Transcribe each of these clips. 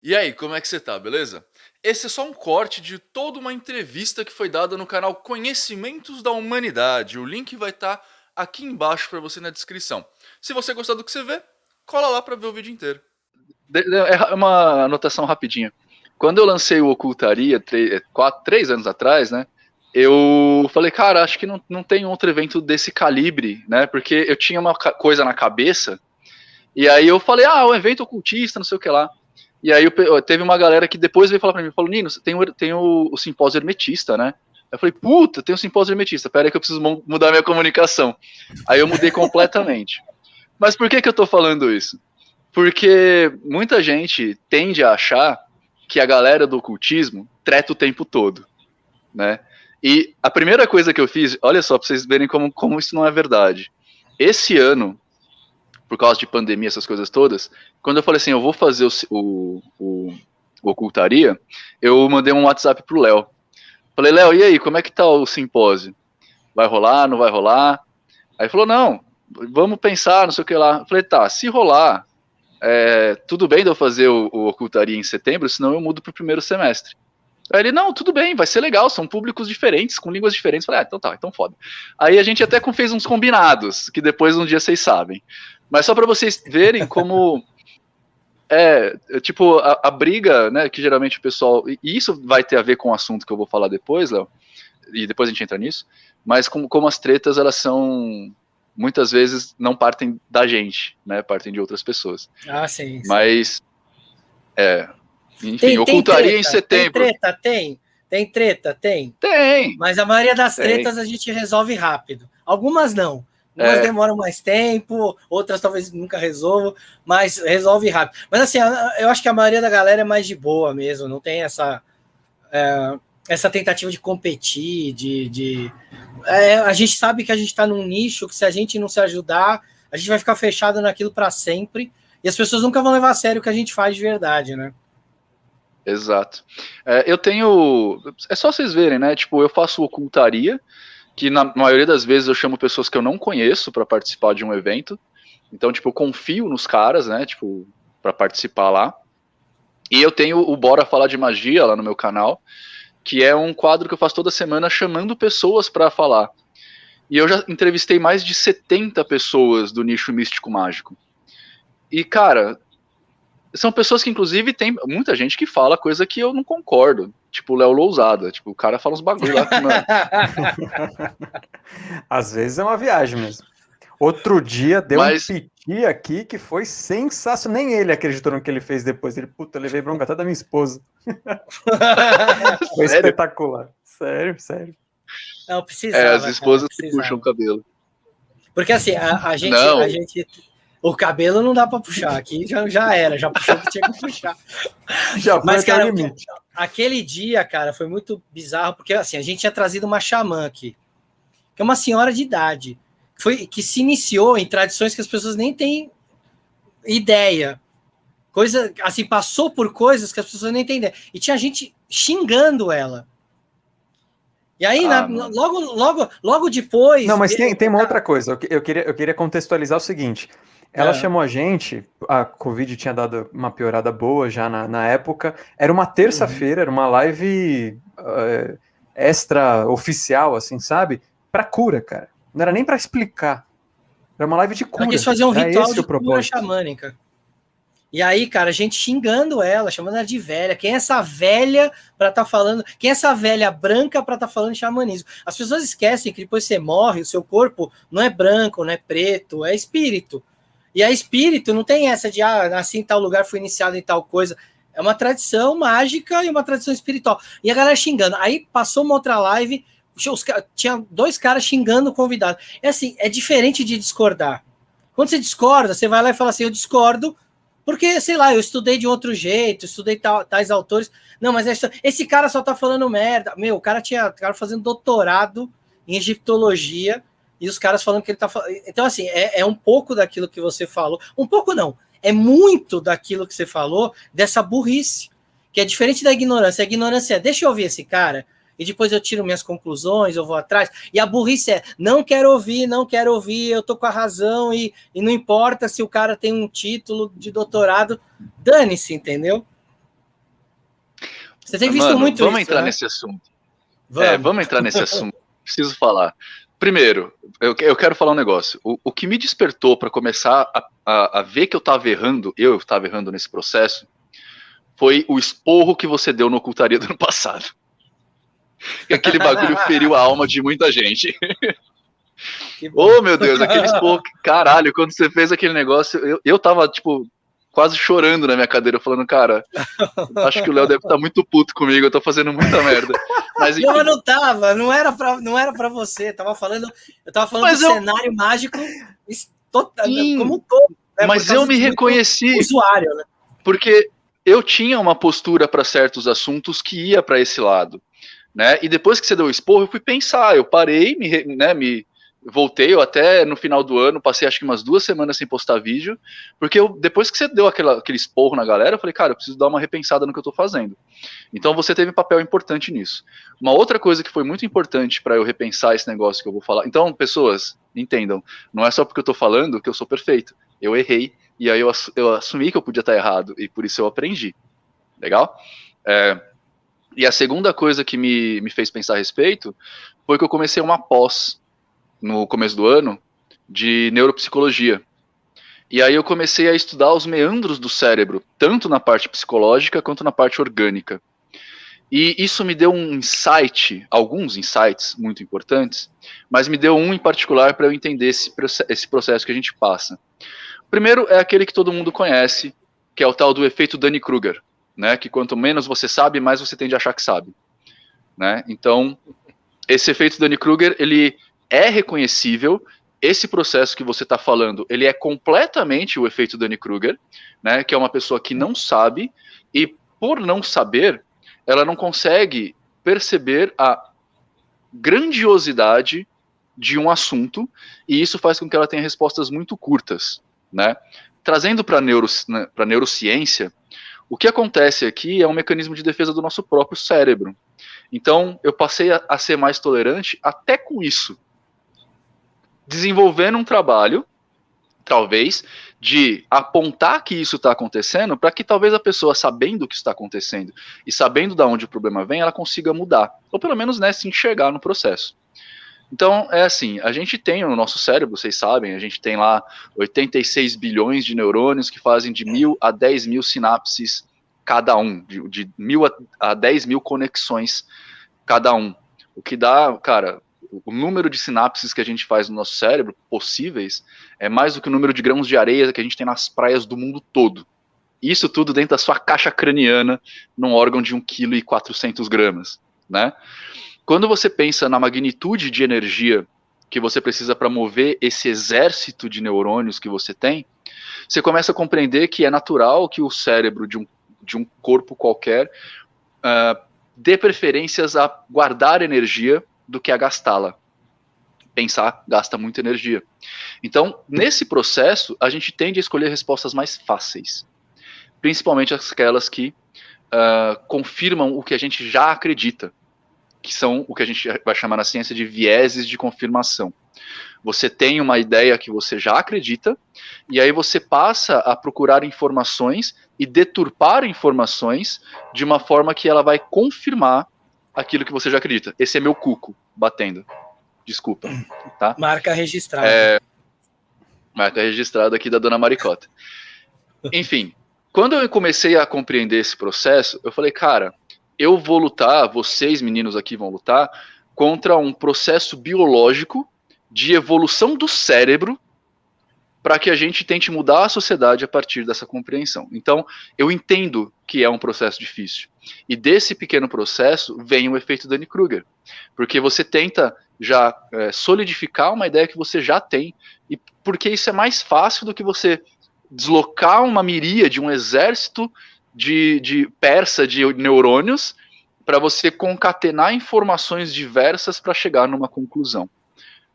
E aí, como é que você tá, beleza? Esse é só um corte de toda uma entrevista que foi dada no canal Conhecimentos da Humanidade. O link vai estar aqui embaixo para você na descrição. Se você gostar do que você vê, cola lá para ver o vídeo inteiro. É uma anotação rapidinha. Quando eu lancei o Ocultaria, 3 anos atrás, né? Eu falei, cara, acho que não tem outro evento desse calibre, né? Porque eu tinha uma coisa na cabeça, e aí eu falei, um evento ocultista, não sei o que lá. E aí teve uma galera que depois veio falar pra mim, falou, Nino, tem o simpósio hermetista, né? Eu falei, puta, tem o simpósio hermetista, pera aí que eu preciso mudar minha comunicação. Aí eu mudei completamente. Mas por que eu tô falando isso? Porque muita gente tende a achar que a galera do ocultismo treta o tempo todo, né? E a primeira coisa que eu fiz, olha só, pra vocês verem como isso não é verdade. Esse ano, por causa de pandemia, essas coisas todas, quando eu falei assim, eu vou fazer o Ocultaria, eu mandei um WhatsApp pro Léo. Falei, Léo, e aí, como é que tá o simpósio? Vai rolar, não vai rolar? Aí ele falou, não, vamos pensar, não sei o que lá. Eu falei, tá, se rolar, tudo bem de eu fazer o Ocultaria em setembro, senão eu mudo pro primeiro semestre. Aí ele, não, tudo bem, vai ser legal, são públicos diferentes, com línguas diferentes. Eu falei, então tá, então foda. Aí a gente até fez uns combinados, que depois um dia vocês sabem. Mas só para vocês verem como tipo, a briga, né, que geralmente o pessoal, e isso vai ter a ver com o assunto que eu vou falar depois, Léo, e depois a gente entra nisso, mas como as tretas, elas são, muitas vezes, não partem da gente, né, partem de outras pessoas. Ah, sim. Mas, enfim, Tem Ocultaria em treta, setembro. tem treta, tem. Tem. Mas a maioria das tretas a gente resolve rápido. Algumas não. Umas demoram mais tempo, outras talvez nunca resolvam, mas resolve rápido. Mas assim, eu acho que a maioria da galera é mais de boa mesmo, não tem essa tentativa de competir, a gente sabe que a gente está num nicho que se a gente não se ajudar, a gente vai ficar fechado naquilo para sempre, e as pessoas nunca vão levar a sério o que a gente faz de verdade, né? Exato. Eu tenho... É só vocês verem, né? Tipo, eu faço Ocultaria, que na maioria das vezes eu chamo pessoas que eu não conheço para participar de um evento. Então, tipo, eu confio nos caras, né? Tipo, para participar lá. E eu tenho o Bora Falar de Magia lá no meu canal, que é um quadro que eu faço toda semana chamando pessoas para falar. E eu já entrevistei mais de 70 pessoas do nicho místico mágico. E, cara, são pessoas que, inclusive, tem muita gente que fala coisa que eu não concordo. Tipo, o Léo Lousada. Tipo, o cara fala uns bagulho lá que, mano... Às vezes é uma viagem mesmo. Outro dia deu um piti aqui que foi sensacional. Nem ele acreditou no que ele fez depois. Ele, puta, eu levei bronca até da minha esposa. Foi espetacular. Sério. Não, precisava. As esposas que puxam o cabelo. Porque assim, a gente... O cabelo não dá para puxar. Aqui já era. Já puxou o que tinha que puxar. Mas, cara, aquele dia, cara, foi muito bizarro. Porque assim, a gente tinha trazido uma xamã aqui. Que é uma senhora de idade. Que se iniciou em tradições que as pessoas nem têm ideia. Coisa, assim, passou por coisas que as pessoas nem têm ideia. E tinha gente xingando ela. E aí, logo depois... Não, mas tem uma outra coisa. Eu queria contextualizar o seguinte. Ela chamou a gente, a Covid tinha dado uma piorada boa já na época. Era uma terça-feira, era uma live extra oficial, assim, sabe? Pra cura, cara. Não era nem pra explicar. Era uma live de cura. Ela quis fazer um ritual de cura xamânica. E aí, cara, a gente xingando ela, chamando ela de velha. Quem é essa velha pra estar falando... Quem é essa velha branca pra estar falando de xamanismo? As pessoas esquecem que depois você morre, o seu corpo não é branco, não é preto, é espírito. E a espírito não tem essa de, nasci em tal lugar, fui iniciado em tal coisa. É uma tradição mágica e uma tradição espiritual. E a galera xingando. Aí passou uma outra live... Tinha 2 caras xingando o convidado. É assim, é diferente de discordar. Quando você discorda, você vai lá e fala assim, eu discordo, porque, sei lá, eu estudei de outro jeito, estudei tais autores. Não, mas esse cara só tá falando merda. Meu, o cara fazendo doutorado em egiptologia, e os caras falando que ele tá falando... Então, assim, é um pouco daquilo que você falou. Um pouco não, é muito daquilo que você falou, dessa burrice, que é diferente da ignorância. A ignorância é, deixa eu ouvir esse cara, e depois eu tiro minhas conclusões, eu vou atrás. E a burrice é, não quero ouvir, eu tô com a razão, e não importa se o cara tem um título de doutorado, dane-se, entendeu? Você tem visto muito vamos isso, entrar né? nesse assunto. Vamos entrar nesse assunto. Preciso falar. Primeiro, eu quero falar um negócio. O que me despertou para começar a ver que eu estava errando nesse processo, foi o esporro que você deu no Ocultaria do ano passado. E aquele bagulho feriu a alma de muita gente. Oh, meu Deus, aquele esporro. Caralho, quando você fez aquele negócio, eu tava, tipo, quase chorando na minha cadeira, falando, cara, acho que o Léo deve estar muito puto comigo, eu tô fazendo muita merda. Mas, enfim, não, não tava, não era pra você, eu tava falando do cenário mágico como um todo. Né, mas eu me reconheci, usuário, né? Porque eu tinha uma postura para certos assuntos que ia para esse lado, né? E depois que você deu o esporro, eu fui pensar, eu parei, me voltei, eu até no final do ano passei acho que umas 2 semanas sem postar vídeo, porque depois que você deu aquele esporro na galera, eu falei, cara, eu preciso dar uma repensada no que eu tô fazendo. Então você teve um papel importante nisso. Uma outra coisa que foi muito importante para eu repensar esse negócio que eu vou falar. Então, pessoas, entendam, não é só porque eu tô falando que eu sou perfeito. Eu errei, e aí eu assumi que eu podia estar errado, e por isso eu aprendi. Legal? E a segunda coisa que me fez pensar a respeito foi que eu comecei uma pós no começo do ano de neuropsicologia. E aí eu comecei a estudar os meandros do cérebro, tanto na parte psicológica quanto na parte orgânica. E isso me deu um insight, alguns insights muito importantes, mas me deu um em particular para eu entender esse processo que a gente passa. O primeiro é aquele que todo mundo conhece, que é o tal do efeito Dunning-Kruger, né? Que quanto menos você sabe, mais você tende a achar que sabe, né? Então, esse efeito Dunning-Kruger, ele é reconhecível. Esse processo que você está falando, ele é completamente o efeito Dunning-Kruger, né? Que é uma pessoa que não sabe, e por não saber, ela não consegue perceber a grandiosidade de um assunto, e isso faz com que ela tenha respostas muito curtas, né? Trazendo para a neurociência, o que acontece aqui é um mecanismo de defesa do nosso próprio cérebro. Então, eu passei a ser mais tolerante até com isso, desenvolvendo um trabalho, talvez, de apontar que isso está acontecendo, para que talvez a pessoa, sabendo o que está acontecendo e sabendo de onde o problema vem, ela consiga mudar, ou pelo menos, né, se enxergar no processo. Então, é assim, a gente tem no nosso cérebro, vocês sabem, a gente tem lá 86 bilhões de neurônios que fazem de 1.000 a 10 mil sinapses cada um, de 1.000 a 10 mil conexões cada um. O que dá, cara, o número de sinapses que a gente faz no nosso cérebro, possíveis, é mais do que o número de grãos de areia que a gente tem nas praias do mundo todo. Isso tudo dentro da sua caixa craniana, num órgão de 1,4 kg, né? Quando você pensa na magnitude de energia que você precisa para mover esse exército de neurônios que você tem, você começa a compreender que é natural que o cérebro de um corpo qualquer dê preferências a guardar energia do que a gastá-la. Pensar gasta muita energia. Então, nesse processo, a gente tende a escolher respostas mais fáceis, principalmente aquelas que confirmam o que a gente já acredita, que são o que a gente vai chamar na ciência de vieses de confirmação. Você tem uma ideia que você já acredita, e aí você passa a procurar informações e deturpar informações de uma forma que ela vai confirmar aquilo que você já acredita. Esse é meu cuco batendo. Desculpa, tá? Marca registrada. Marca registrada aqui da dona Maricota. Enfim, quando eu comecei a compreender esse processo, eu falei, cara, eu vou lutar, vocês meninos aqui vão lutar, contra um processo biológico de evolução do cérebro para que a gente tente mudar a sociedade a partir dessa compreensão. Então, eu entendo que é um processo difícil. E desse pequeno processo vem o efeito Dunning-Kruger, porque você tenta já solidificar uma ideia que você já tem, e porque isso é mais fácil do que você deslocar uma miríade, um exército de persa de neurônios para você concatenar informações diversas para chegar numa conclusão.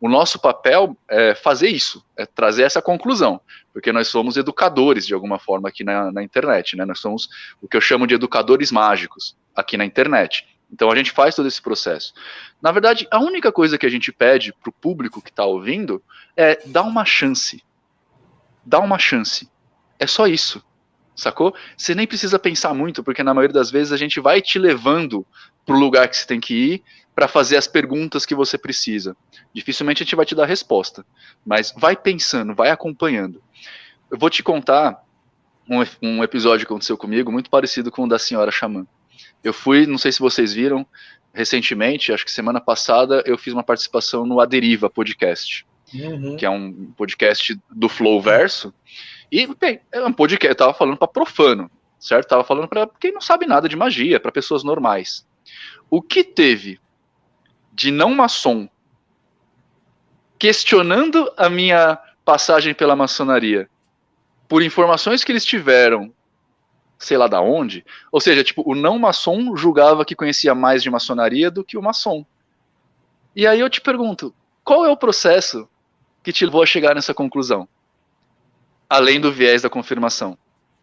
O nosso papel é fazer isso, é trazer essa conclusão, porque nós somos educadores de alguma forma aqui na internet, né? Nós somos o que eu chamo de educadores mágicos aqui na internet. Então a gente faz todo esse processo. Na verdade, a única coisa que a gente pede para o público que está ouvindo é dar uma chance. Dá uma chance. É só isso. sacou? Você nem precisa pensar muito, porque na maioria das vezes a gente vai te levando pro lugar que você tem que ir para fazer as perguntas que você precisa. Dificilmente a gente vai te dar a resposta, mas vai pensando, vai acompanhando. Eu vou te contar um episódio que aconteceu comigo, muito parecido com o da senhora Xamã. Eu fui, não sei se vocês viram, recentemente, acho que semana passada, eu fiz uma participação no A Deriva Podcast, que é um podcast do Flow Verso. E, bem, é um podcast, eu tava falando para profano, certo? Tava falando para quem não sabe nada de magia, para pessoas normais. O que teve de não maçom questionando a minha passagem pela maçonaria por informações que eles tiveram, sei lá da onde, ou seja, tipo, o não maçom julgava que conhecia mais de maçonaria do que o maçom. E aí eu te pergunto, qual é o processo que te levou a chegar nessa conclusão? Além do viés da confirmação.